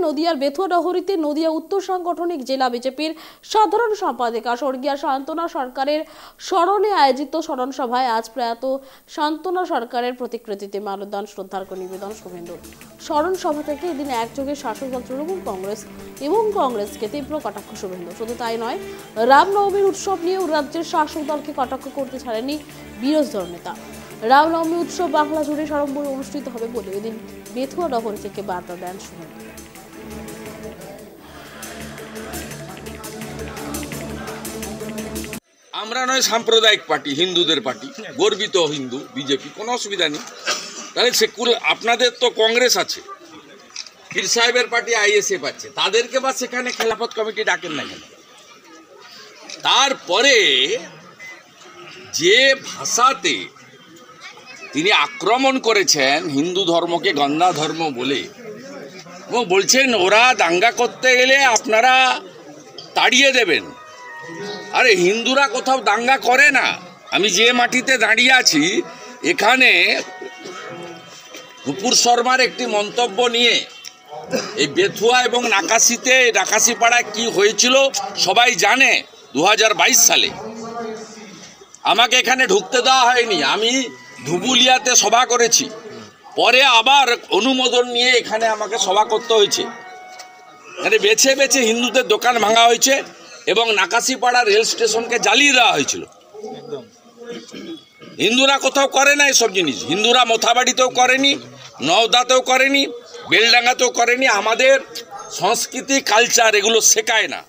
নদিয়ার বেথুয়াডহরিতে নদিয়া উত্তর সাংগঠনিক জেলা বিজেপির সাধারণ সম্পাদিকা স্বর্গীয়া শান্তনা সরকারের স্মরণে আয়োজিত স্মরণ সভায় আজ প্রয়াত শান্তনা সরকারের প্রতিকৃতিতে মাল্যদান শ্রদ্ধার্ঘ্য নিবেদন শুভেন্দুর। স্মরণ সভা থেকে এদিন একযোগে শাসক দল তৃণমূল কংগ্রেস এবং কংগ্রেসকে তীব্র কটাক্ষ শুভেন্দু। শুধু তাই নয়, রামনবমীর উৎসব নিয়েও রাজ্যের শাসক দলকে কটাক্ষ করতে ছাড়েনি বিরোধী দল নেতা। রামনবমী উৎসব বাংলা জুড়ে সাড়ম্বরে অনুষ্ঠিত হবে বলে এদিন বেথুয়াডহরি থেকে বার্তা দেন শুভেন্দু। আমরা নয় সাম্প্রদায়িক পার্টি, হিন্দুদের পার্টি, গর্বিত হিন্দু বিজেপি, কোনো অসুবিধা নেই। তাহলে সেকুলার আপনাদের তো কংগ্রেস আছে, পীর সাহেবের পার্টি আইএসএফ আছে, তাদেরকে বা সেখানে খেলাফত কমিটি ডাকেন না কেন? তারপরে যে ভাষাতে তিনি আক্রমণ করেছেন হিন্দু ধর্মকে গন্ধা ধর্ম বলে, এবং বলছেন ওরা দাঙ্গা করতে গেলে আপনারা তাড়িয়ে দেবেন। আরে হিন্দুরা কোথাও দাঙ্গা করে না। আমি যে মাটিতে দাঁড়িয়ে আছি এখানে নুপুর শর্মার একটি মন্তব্য নিয়ে এই বেথুয়া এবং নাকাশিপাড়ায় কি হয়েছিল সবাই জানে। 2022 সালে আমাকে এখানে ঢুকতে দেওয়া হয়নি, আমি ধুবুলিয়াতে সভা করেছি, পরে আবার অনুমোদন নিয়ে এখানে আমাকে সভা করতে হয়েছে। এখানে বেছে বেছে হিন্দুদের দোকান ভাঙা হয়েছে এবং নাকাশিপাড়া রেল স্টেশনকে জ্বালিয়ে দেওয়া হয়েছিল। হিন্দুরা কোথাও করে না এসব জিনিস। হিন্দুরা মোথাবাড়িতেও করেনি, নওদাতেও করেনি, বেলডাঙ্গাতেও করেনি। আমাদের সংস্কৃতি কালচার এগুলো শেখায় না।